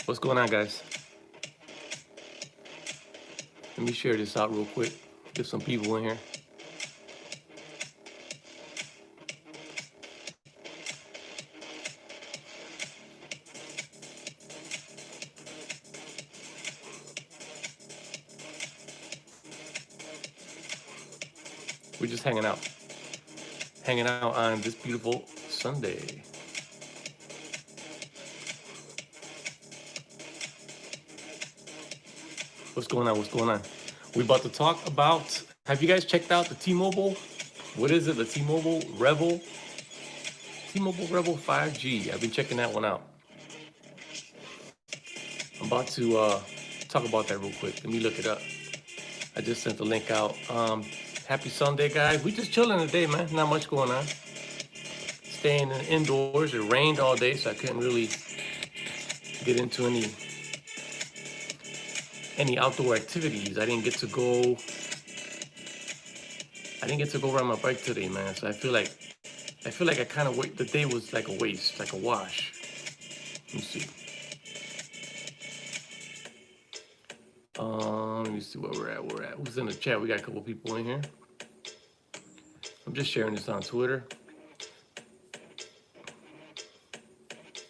What's going on, guys? Let me share this out real quick. Get some people in here. We're just hanging out on this beautiful Sunday. What's going on? What's going on? We're about to talk about, have you guys checked out the T-Mobile? What is it? The T-Mobile Revvl? T-Mobile Revvl 5G. I've been checking that one out. I'm about to talk about that real quick. Let me look it up. I just sent the link out. Happy Sunday, guys. We just chilling today, man. Not much going on. Staying indoors. It rained all day, so I couldn't really get into any outdoor activities. I didn't get to go ride my bike today, man. So I feel like I kind of the day was like a waste, like a wash. Let me see. Let me see where we're at. Who's in the chat? We got a couple people in here. I'm just sharing this on Twitter.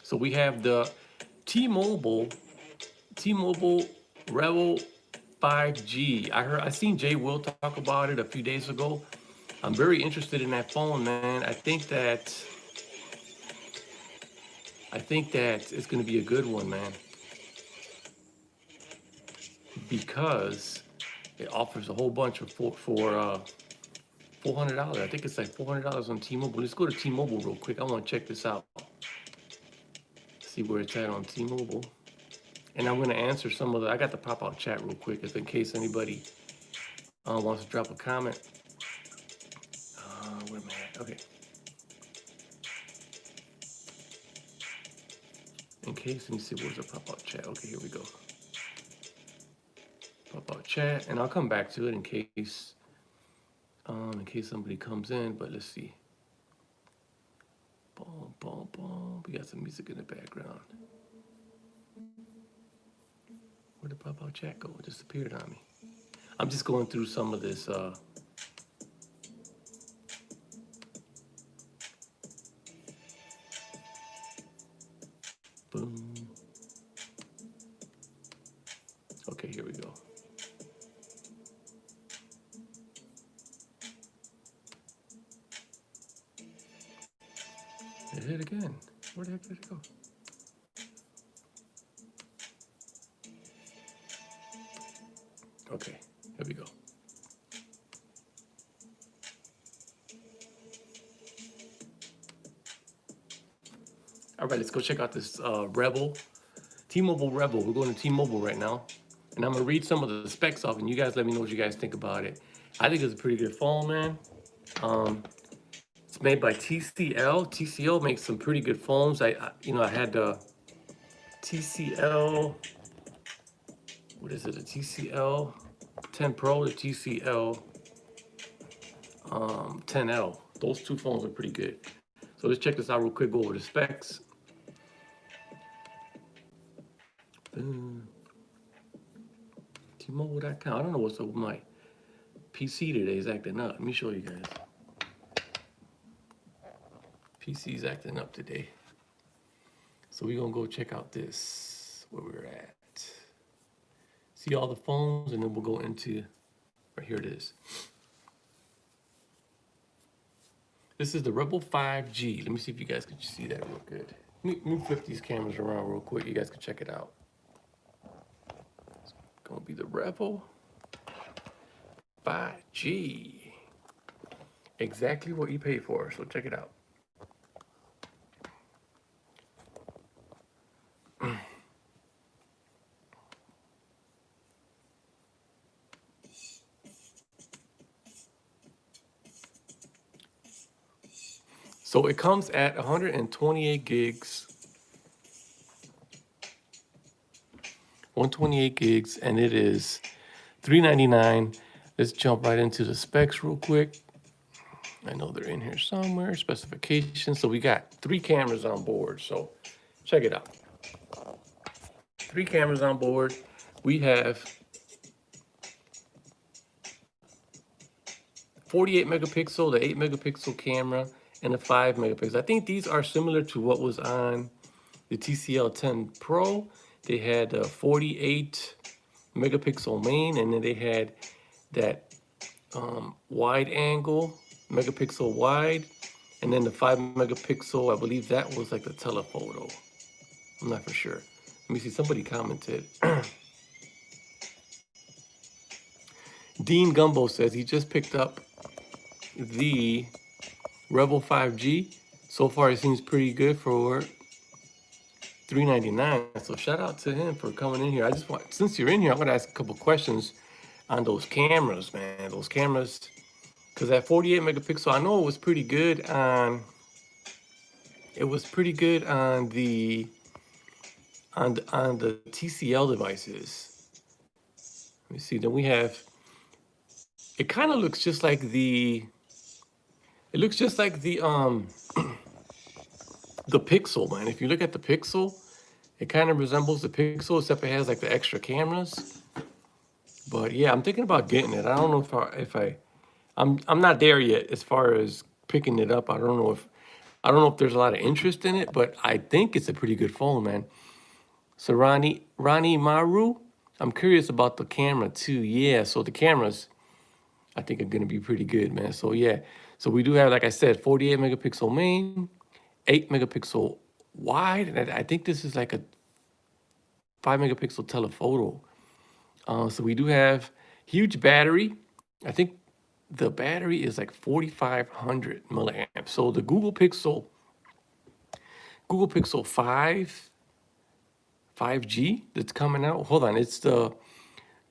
So we have the T-Mobile Revvl 5G. I seen Jay Will talk about it a few days ago. I'm very interested in that phone, man. I think that it's going to be a good one, man, because it offers a whole bunch of for $400. I think it's like $400 on T-Mobile. Let's go to T-Mobile real quick. I want to check this out. See where it's at on T-Mobile. And I'm going to answer some of the, I got the pop-out chat real quick, if in case anybody wants to drop a comment. Where am I at? Okay. In case, let me see, where's the pop-out chat? Okay, here we go. Pop-out chat, and I'll come back to it in case somebody comes in, but let's see. Boom, boom, boom. We got some music in the background. Where'd the pop-out chat go? It disappeared on me. I'm just going through some of this. Boom. Okay, here we go. It hit again. Where the heck did it go? Okay, here we go. All right, let's go check out this Revvl, T-Mobile Revvl. We're going to T-Mobile right now, and I'm gonna read some of the specs off, and you guys let me know what you guys think about it. I think it's a pretty good phone, man. It's made by TCL. TCL makes some pretty good phones. I had the TCL. What is it? A TCL 10 Pro, the TCL 10L. Those two phones are pretty good. So let's check this out real quick. Go over the specs. T-Mobile.com. I don't know what's up with my PC today. Is acting up. Let me show you guys. PC's acting up today. So we're gonna go check out this, where we're at. See all the phones, and then we'll go into, right here it is. This is the Revvl 5G. Let me see if you guys can see that real good. Let me flip these cameras around real quick. You guys can check it out. It's gonna be the Revvl 5G. Exactly what you pay for, so check it out. So it comes at 128 gigs. 128 gigs, and it is $399. Let's jump right into the specs real quick. I know they're in here somewhere. Specifications. So we got 3 cameras on board. So check it out. 3 cameras on board. We have 48 megapixel, the 8 megapixel camera, and a 5 megapixel. I think these are similar to what was on the TCL 10 Pro. They had a 48 megapixel main, and then they had that wide angle, megapixel wide, and then the 5 megapixel, I believe that was like the telephoto. I'm not for sure. Let me see, somebody commented. Dean Gumbo says he just picked up the Revvl 5G. So far, it seems pretty good for $399. So shout out to him for coming in here. I just want, since you're in here, I'm gonna ask a couple questions on those cameras, man. Those cameras, because that 48 megapixel, I know it was pretty good on. It was pretty good on the TCL devices. Let me see. Then we have. It kind of looks just like the. It looks just like the Pixel, man. If you look at the Pixel, it kind of resembles the Pixel, except it has like the extra cameras. But yeah, I'm thinking about getting it. I don't know I'm not there yet as far as picking it up. I don't know if there's a lot of interest in it, but I think it's a pretty good phone, man. So Rani Maru, I'm curious about the camera too. Yeah, so the cameras I think are gonna be pretty good, man. So yeah, so we do have, like I said, 48 megapixel main, 8 megapixel wide, and I think this is like a 5 megapixel telephoto. So we do have huge battery. I think the battery is like 4,500 milliamps. So the Google Pixel 5 5G that's coming out. Hold on, it's the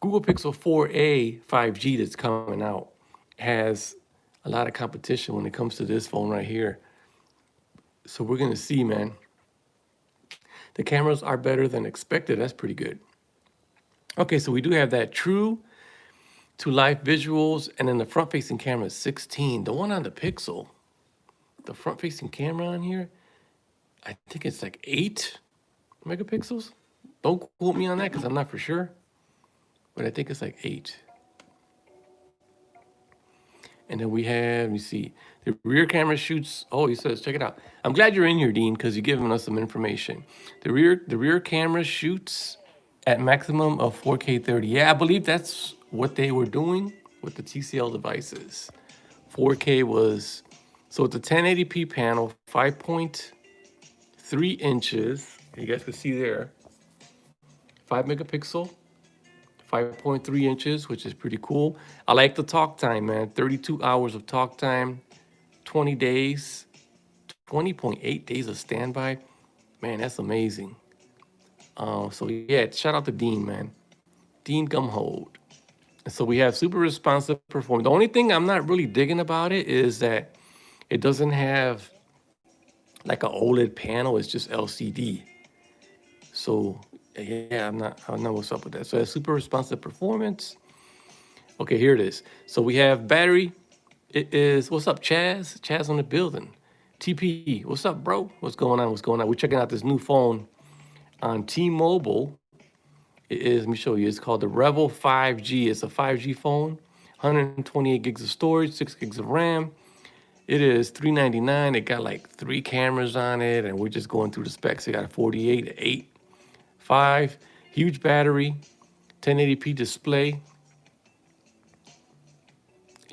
Google Pixel 4a 5G that's coming out. Has a lot of competition when it comes to this phone right here. So we're gonna see, man. The cameras are better than expected. That's pretty good. Okay, so we do have that true to life visuals, and then the front facing camera is 16. The one on the Pixel, the front facing camera on here, I think it's like 8 megapixels. Don't quote me on that because I'm not for sure, but I think it's like 8. And then we have, let me see, the rear camera shoots. Oh, he says, check it out. I'm glad you're in here, Dean, because you're giving us some information. The rear camera shoots at maximum of 4K 30. Yeah, I believe that's what they were doing with the TCL devices. 4K was, so it's a 1080p panel, 5.3 inches. You guys can see there, 5 megapixel, 5.3 inches, which is pretty cool. I like the talk time, man. 32 hours of talk time, 20 days, 20.8 days of standby. Man, that's amazing. So yeah, shout out to Dean, man. Dean Gumhold. So we have super responsive performance. The only thing I'm not really digging about it is that it doesn't have like an OLED panel. It's just LCD. So yeah, I don't know what's up with that. So it's super responsive performance. Okay, here it is. So we have battery. It is, what's up, Chaz? Chaz on the building. TP, what's up, bro? What's going on? What's going on? We're checking out this new phone on T-Mobile. It is, let me show you. It's called the Revvl 5G. It's a 5G phone, 128 gigs of storage, 6 gigs of RAM. It is $399. It got like 3 cameras on it, and we're just going through the specs. It got a 48, 8, 5, huge battery, 1080p display.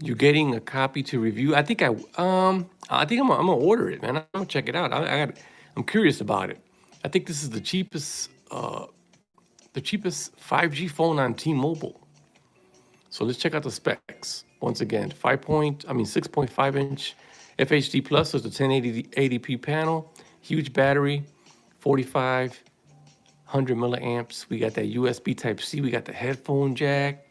You're getting a copy to review. I think I'm gonna order it, man. I'm gonna check it out. I'm curious about it. I think this is the cheapest 5G phone on T-Mobile. So let's check out the specs. Once again, 6.5 inch FHD plus, so it's a 1080p panel, huge battery, 4,500 milliamps. We got that USB Type C. We got the headphone jack.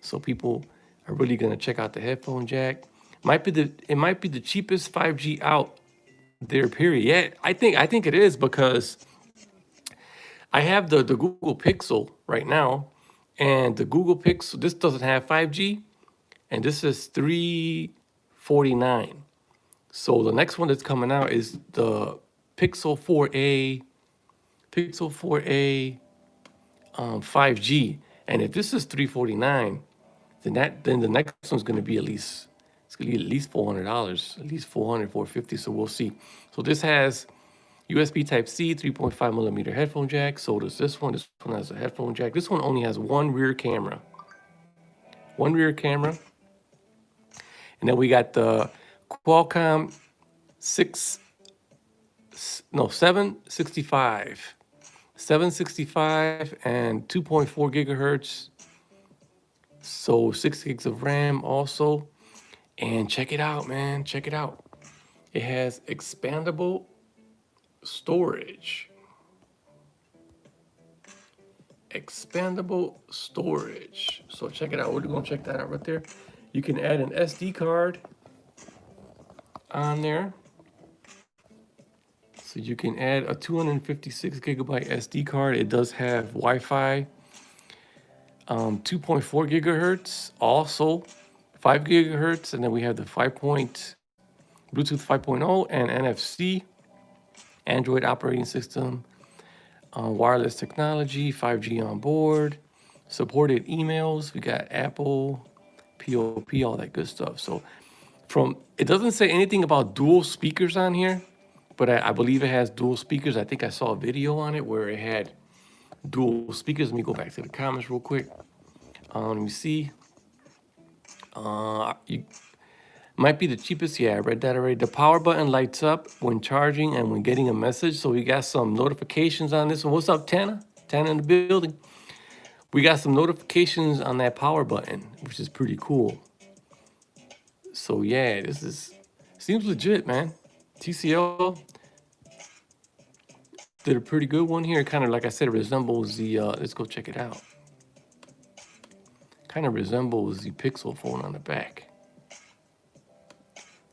So people are really gonna check out the headphone jack. It might be the cheapest 5G out there, period. Yeah, I think it is, because I have the Google Pixel right now, and the Google Pixel, this doesn't have 5G, and this is $349. So the next one that's coming out is the Pixel 4a 5G. And if this is 349, then the next one's going to be it's going to be at least $400, at least 400, 450. So we'll see. So this has USB Type C, 3.5 millimeter headphone jack. So does this one. This one has a headphone jack. This one only has one rear camera. One rear camera. And then we got the Qualcomm 765. 765 and 2.4 gigahertz. So 6 gigs of RAM also. And check it out, man. Check it out. It has expandable storage. Expandable storage. So check it out. We're going to check that out right there. You can add an SD card on there. So you can add a 256 gigabyte SD card. It does have Wi-Fi, 2.4 gigahertz, also 5 gigahertz, and then we have the Bluetooth 5.0 and NFC, Android operating system, wireless technology, 5G on board, supported emails. We got Apple, POP, all that good stuff. So it doesn't say anything about dual speakers on here, but I believe it has dual speakers. I think I saw a video on it where it had dual speakers. Let me go back to the comments real quick. Let me see. Might be the cheapest. Yeah, I read that already. The power button lights up when charging and when getting a message. So we got some notifications on this one. What's up, Tana? Tana in the building. We got some notifications on that power button, which is pretty cool. So yeah, seems legit, man. TCL did a pretty good one here. Kind of, like I said, resembles the, let's go check it out. Kind of resembles the Pixel phone on the back.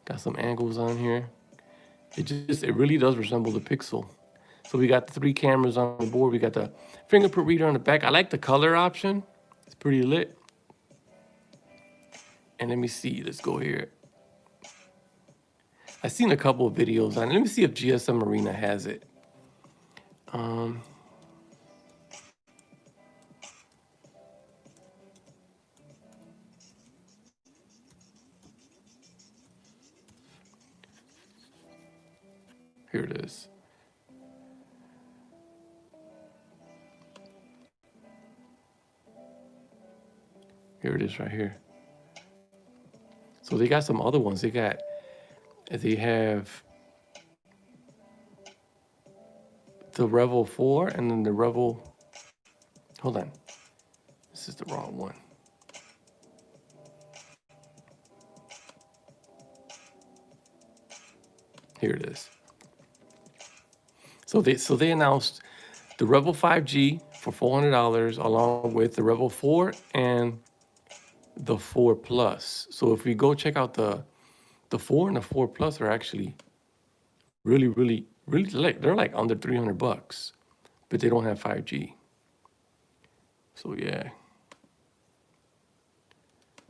Got some angles on here. It really does resemble the Pixel. So we got the 3 cameras on the board. We got the fingerprint reader on the back. I like the color option. It's pretty lit. And let me see, let's go here. I've seen a couple of videos on it. Let me see if GSM Arena has it. Here it is. Here it is right here. So they got some other ones. They have the Revvl 4 and then the Revvl, hold on. This is the wrong one. Here it is. So they announced the Revvl 5G for $400 along with the Revvl 4 and the 4 Plus. So if we go check out the 4 and the 4 Plus are actually really they're like under $300, but they don't have 5G. So yeah.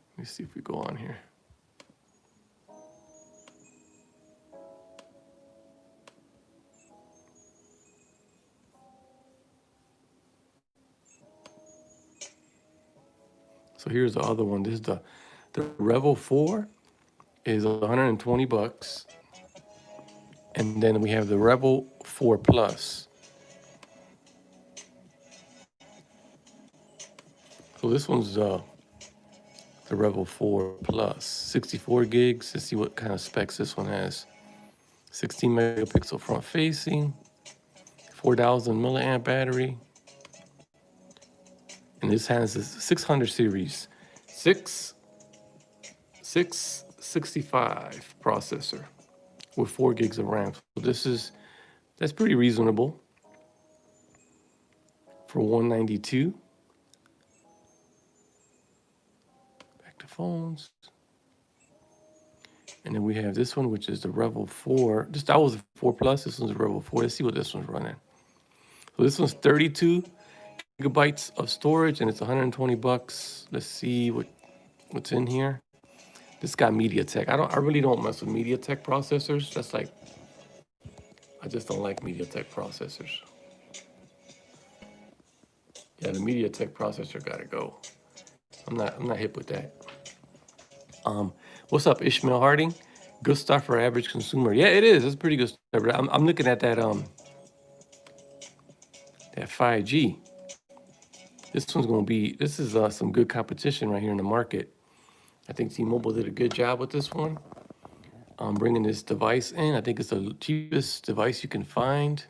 Let me see if we go on here. So here's the other one. This is the Revvl 4 is $120. And then we have the Revvl 4 Plus. So this one's the Revvl 4 Plus, 64 gigs. Let's see what kind of specs this one has. 16 megapixel front facing, 4,000 milliamp battery. And this has a 600 series, 665 processor with 4 gigs of RAM. So that's pretty reasonable for $192. Back to phones. And then we have this one, which is the Revvl 4. That was the 4 Plus. This one's the Revvl 4. Let's see what this one's running. So this one's 32 gigabytes of storage, and it's $120. Let's see what's in here. This got MediaTek. I really don't mess with MediaTek processors. That's like, I just don't like MediaTek processors. Yeah, the MediaTek processor gotta go. I'm not hip with that. What's up, Ishmael Harding? Good stuff for average consumer. Yeah, it is. It's pretty good stuff. I'm looking at that that 5G. This one's gonna be. This is some good competition right here in the market. I think T-Mobile did a good job with this one. Bringing this device in. I think it's the cheapest device you can find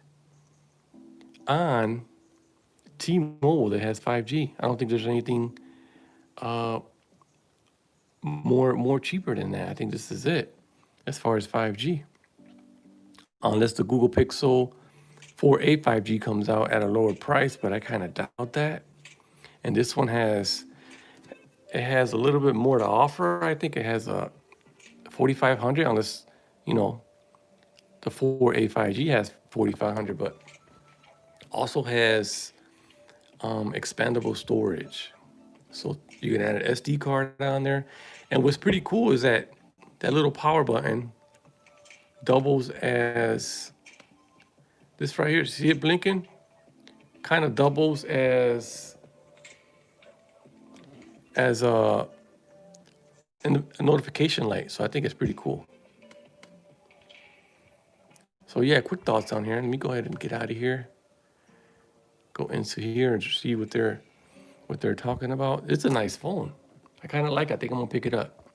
on T-Mobile that has 5G. I don't think there's anything more cheaper than that. I think this is it as far as 5G. Unless the Google Pixel 4a 5G comes out at a lower price, but I kind of doubt that. And this one has a little bit more to offer. I think it has a 4500, unless the 4a 5G has 4500, but also has expandable storage. So you can add an SD card down there. And what's pretty cool is that little power button doubles as this right here. See it blinking? Kind of doubles as a notification light. So I think it's pretty cool. So yeah, quick thoughts on here. Let me go ahead and get out of here. Go into here and see what they're talking about. It's a nice phone. I kind of like it. I think I'm gonna pick it up.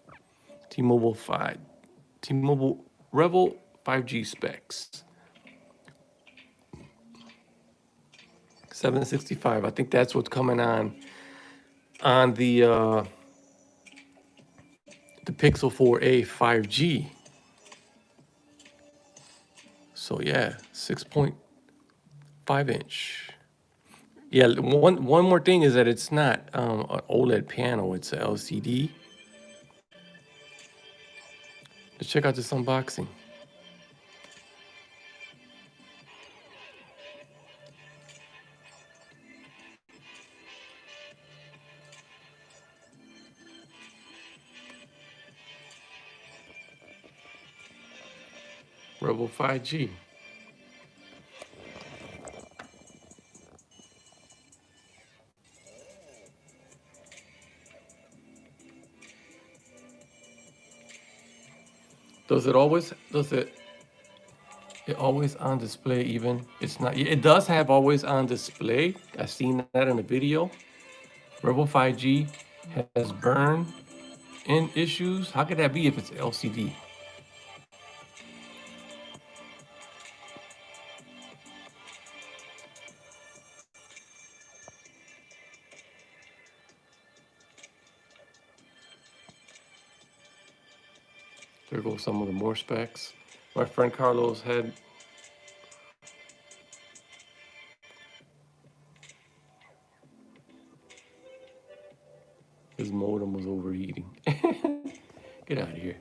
T-Mobile Revvl 5G specs. 765. I think that's what's coming on the Pixel 4a 5G. So yeah, 6.5 inch. Yeah, one more thing is that it's not an OLED panel, it's a LCD. Let's check out this unboxing. Revvl 5G. Does it always on display even? It's not. It does have always on display. I've seen that in the video. Revvl 5G has burn in issues. How could that be if it's LCD? There goes some of the more specs. My friend Carlos had his modem was overheating. Get out of here.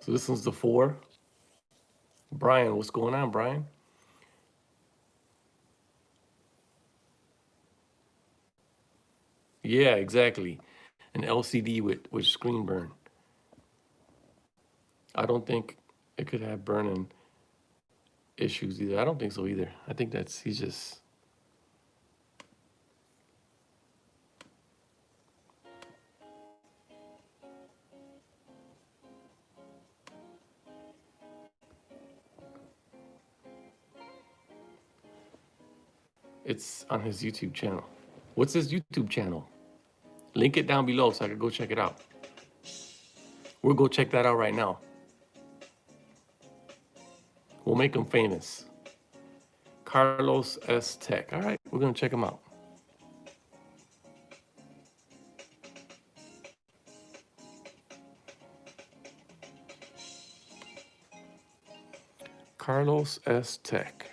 So this one's the 4. Brian, what's going on, Brian? Yeah, exactly. An LCD with screen burn. I don't think it could have burning issues either. I don't think so either. I think he's just. It's on his YouTube channel. What's his YouTube channel? Link it down below so I can go check it out. We'll go check that out right now. We'll make him famous. Carlos S. Tech. All right, we're going to check him out. Carlos S. Tech.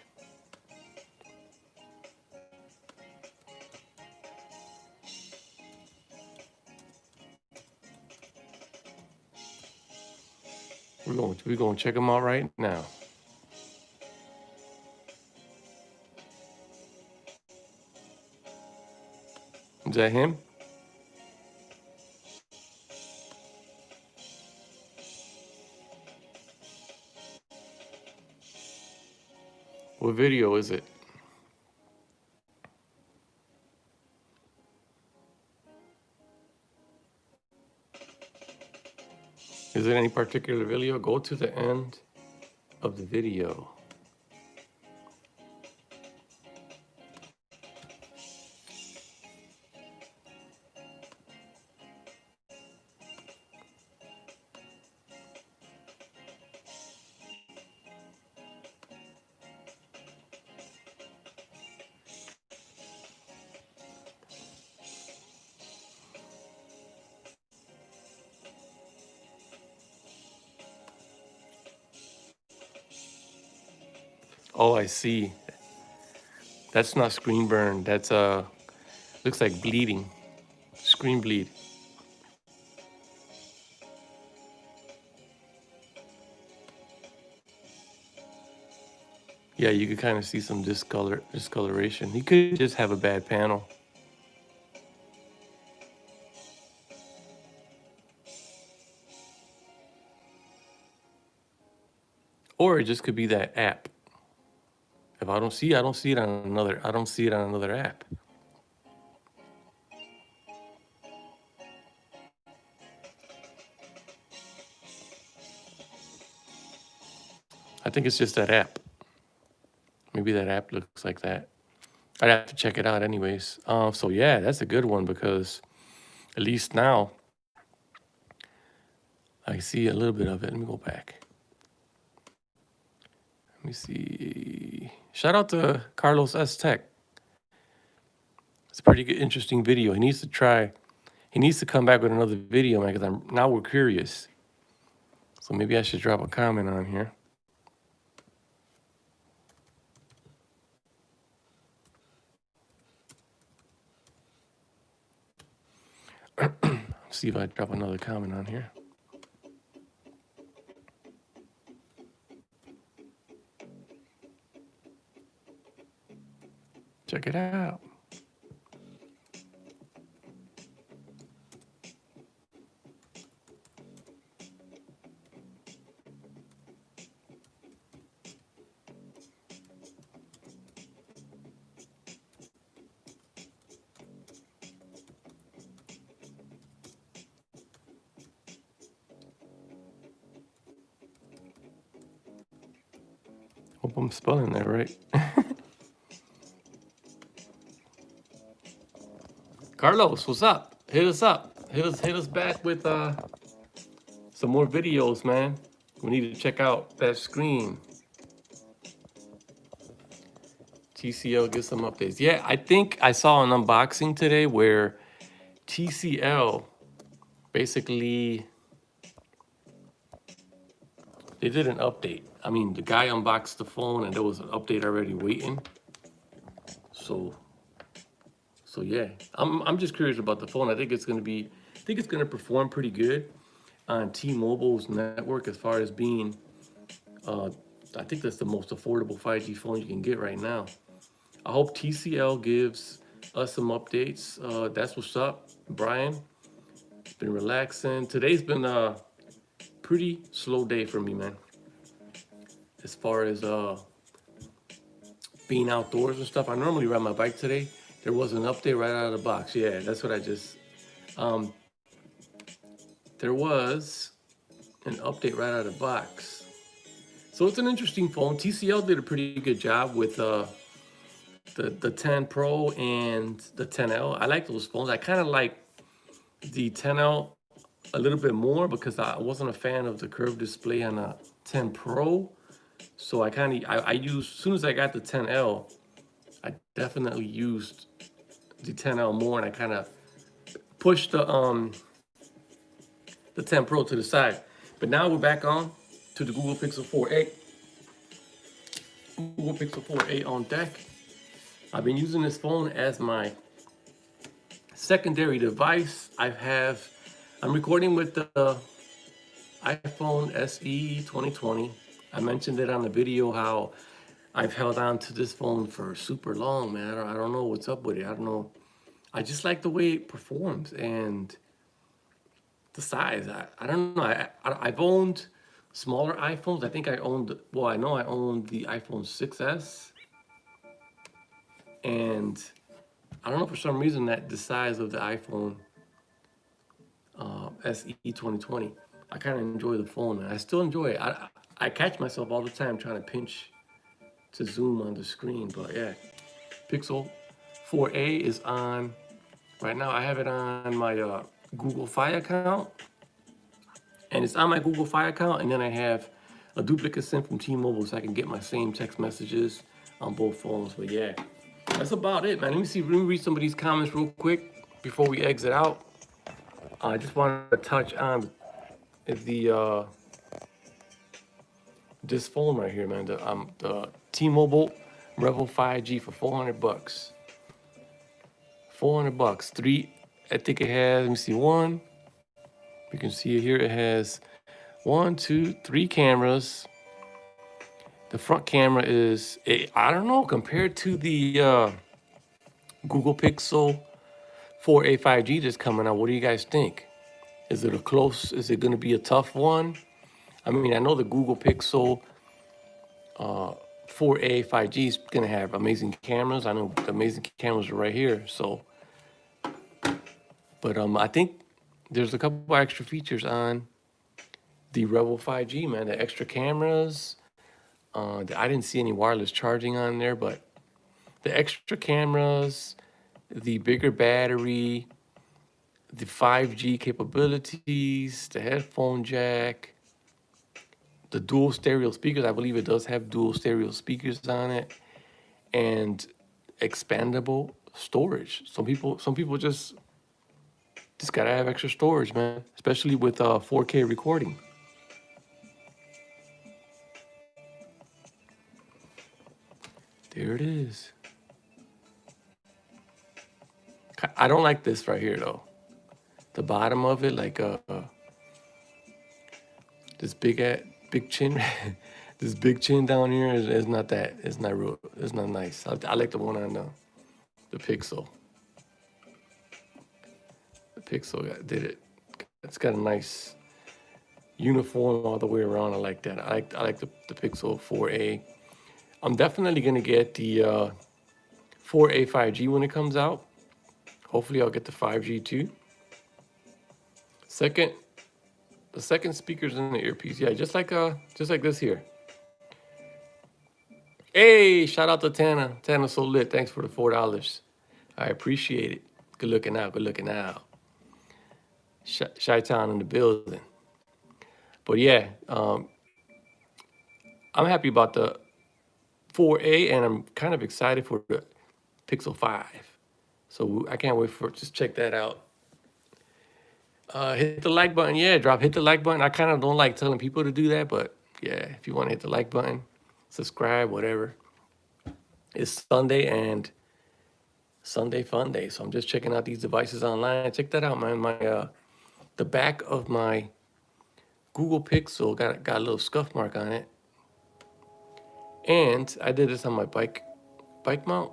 We're going to check him out right now. Is that him? What video is it? Is it any particular video? Go to the end of the video. Oh, I see. That's not screen burn. That's looks like bleeding. Screen bleed. Yeah, you could kind of see some discoloration. He could just have a bad panel. Or it just could be that app. If I don't see it, I don't see it on another app. I think it's just that app. Maybe that app looks like that. I'd have to check it out anyways. So yeah, that's a good one because at least now I see a little bit of it. Let me go back. Let me see. Shout out to Carlos S. Tech. It's a pretty good, interesting video. He needs to come back with another video, man, because now we're curious. So maybe I should drop a comment on here. See if I drop another comment on here. Check it out. Hope I'm spelling that right. Carlos, what's up? Hit us up. Hit us back with some more videos, man. We need to check out that screen. TCL gives some updates. Yeah, I think I saw an unboxing today where TCL basically they did an update. I mean, the guy unboxed the phone and there was an update already waiting. So yeah, I'm just curious about the phone. I think it's gonna perform pretty good on T-Mobile's network as far as being. I think that's the most affordable 5G phone you can get right now. I hope TCL gives us some updates. That's what's up, Brian. Been relaxing. Today's been a pretty slow day for me, man. As far as being outdoors and stuff, I normally ride my bike today. There was an update right out of the box. Yeah, that's what I just. There was an update right out of the box. So it's an interesting phone. TCL did a pretty good job with the 10 Pro and the 10L. I like those phones. I kind of like the 10L a little bit more because I wasn't a fan of the curved display on a 10 Pro. So I used, as soon as I got the 10L, I definitely used the 10L more, and I kind of pushed the 10 Pro to the side. But now we're back on to the Google Pixel 4a. Google Pixel 4a on deck. I've been using this phone as my secondary device. I'm recording with the iPhone SE 2020. I mentioned it on the video how I've held on to this phone for super long, man. I don't know what's up with it. I don't know. I just like the way it performs and the size. I don't know. I've owned smaller iPhones. I think I owned, well, I know I owned the iPhone 6S. And I don't know, for some reason that the size of the iPhone SE 2020, I kind of enjoy the phone, and I still enjoy it. I catch myself all the time trying to pinch to zoom on the screen, but yeah, Pixel 4a is on right now. I have it on my Google Fi account, and it's on my Google Fi account, and then I have a duplicate SIM from T-Mobile so I can get my same text messages on both phones. But yeah, that's about it, man. Let me read some of these comments real quick before we exit out. I just wanted to touch on the this phone right here, man. The T-Mobile Revvl 5G for 400 bucks. 400 bucks. Three, I think it has, let me see, one. You can see it here. It has 1, 2, 3 cameras. The front camera is, I don't know, compared to the Google Pixel 4a 5G that's coming out. What do you guys think? Is it is it going to be a tough one? I mean, I know the Google Pixel 4a 5G is going to have amazing cameras. I know the amazing cameras are right here. So, but I think there's a couple extra features on the Revvl 5G, man. The extra cameras. I didn't see any wireless charging on there, but the extra cameras, the bigger battery, the 5G capabilities, the headphone jack, the dual stereo speakers. I believe it does have dual stereo speakers on it, and expandable storage. Some people just gotta have extra storage, man, especially with 4K recording. There it is. I don't like this right here though. The bottom of it, like this big chin, this big chin down here is not that. It's not real. It's not nice. I like the one on the Pixel. The Pixel did it. It's got a nice uniform all the way around. I like that. I like the Pixel 4a. I'm definitely gonna get the 4a 5G when it comes out. Hopefully, I'll get the 5G too. The second speaker's in the earpiece. Yeah, just like this here. Hey, shout out to Tana. Tana's so lit. Thanks for the $4. I appreciate it. Good looking out. Good looking out. Chi-Town in the building. But yeah, I'm happy about the 4A, and I'm kind of excited for the Pixel 5. So I can't wait for just check that out. Hit the like button. Yeah, hit the like button. I kind of don't like telling people to do that, but yeah, if you want to hit the like button, subscribe, whatever. It's Sunday and Sunday fun day, so I'm just checking out these devices online. Check that out, man. My the back of my Google Pixel got a little scuff mark on it, and I did this on my bike mount.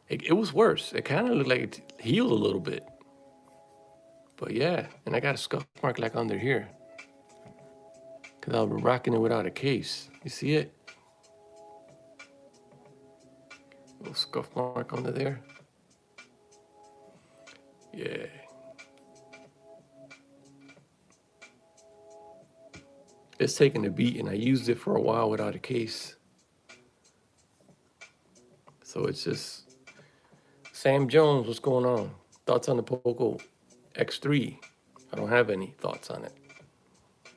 It was worse. It kind of looked like it healed a little bit. But yeah, and I got a scuff mark like under here, because I was rocking it without a case. You see it? Little scuff mark under there. Yeah. It's taking a beat, and I used it for a while without a case. So it's just, Sam Jones, what's going on? Thoughts on the Poco X3? I don't have any thoughts on it.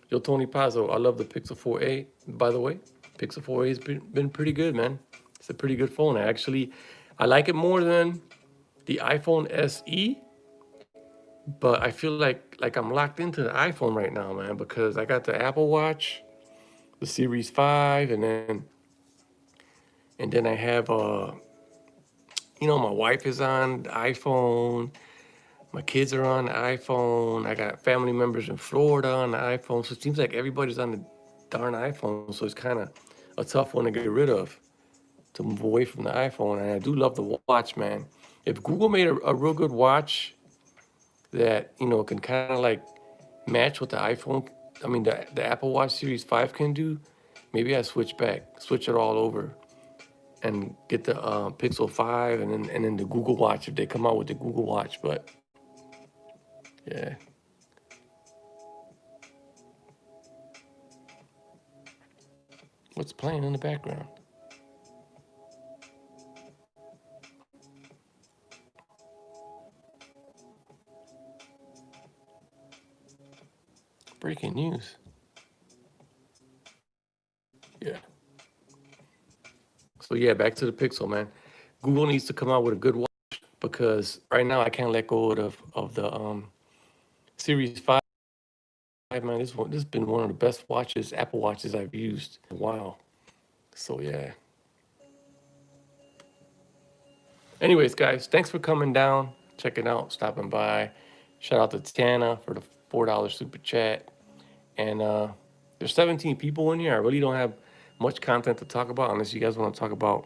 Yo, Tony Pazzo, I love the Pixel 4a. By the way, Pixel 4a has been pretty good, man. It's a pretty good phone. I like it more than the iPhone SE, but I feel like I'm locked into the iPhone right now, man, because I got the Apple Watch, the Series 5, and then I have my wife is on the iPhone. My kids are on the iPhone. I got family members in Florida on the iPhone. So it seems like everybody's on the darn iPhone. So it's kind of a tough one to get rid of, to move away from the iPhone. And I do love the watch, man. If Google made a real good watch that, can kind of like match what the iPhone, the Apple Watch Series 5 can do, maybe I switch it all over and get the Pixel 5 and then the Google Watch if they come out with the Google Watch. But yeah. What's playing in the background? Breaking news. Yeah. So yeah, back to the Pixel, man. Google needs to come out with a good watch because right now I can't let go of the Series 5. Man, this has been one of the best watches, Apple watches I've used in a while. So yeah. Anyways, guys, thanks for coming down, checking out, stopping by. Shout out to Tana for the $4 super chat. And there's 17 people in here. I really don't have much content to talk about unless you guys want to talk about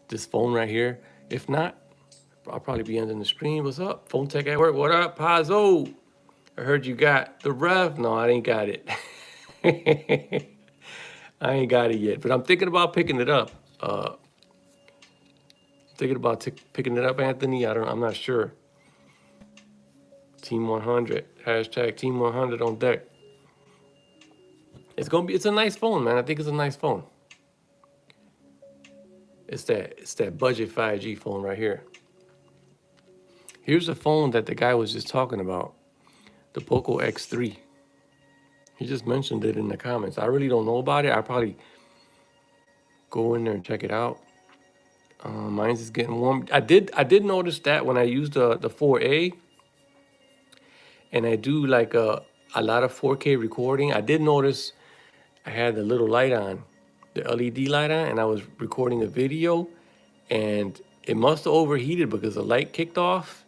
this phone right here. If not, I'll probably be ending the stream. What's up? Phone Tech at Work. What up, Pazzo? I heard you got the Rev. No, I ain't got it. I ain't got it yet, but I'm thinking about picking it up. Thinking about picking it up, Anthony. I'm not sure. Team 100. Hashtag Team 100 on deck. It's a nice phone, man. I think it's a nice phone. It's that budget 5G phone right here. Here's a phone that the guy was just talking about, the Poco X3. He just mentioned it in the comments. I really don't know about it. I'll probably go in there and check it out. Mine's is getting warm. I did notice that when I used the 4A, and I do like a lot of 4K recording. I did notice I had the little light on, the LED light on, and I was recording a video, and it must have overheated because the light kicked off,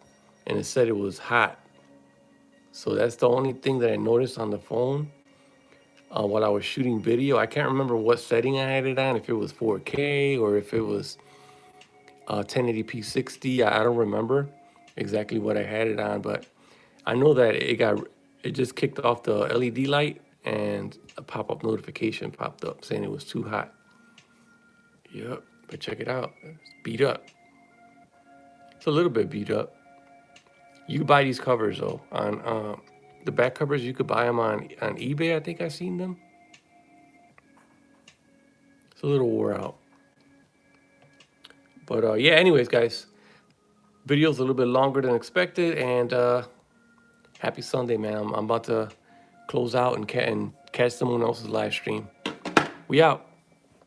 and it said it was hot. So that's the only thing that I noticed on the phone while I was shooting video. I can't remember what setting I had it on, if it was 4K or if it was 1080p 60. I don't remember exactly what I had it on, but I know that it just kicked off the LED light and a pop-up notification popped up saying it was too hot. Yep, but check it out. It's beat up. It's a little bit beat up. You can buy these covers though. On the back covers, you could buy them on eBay. I think I've seen them. It's a little wore out. But yeah, anyways, guys, video's a little bit longer than expected, and happy Sunday, man. I'm about to close out and catch someone else's live stream. We out.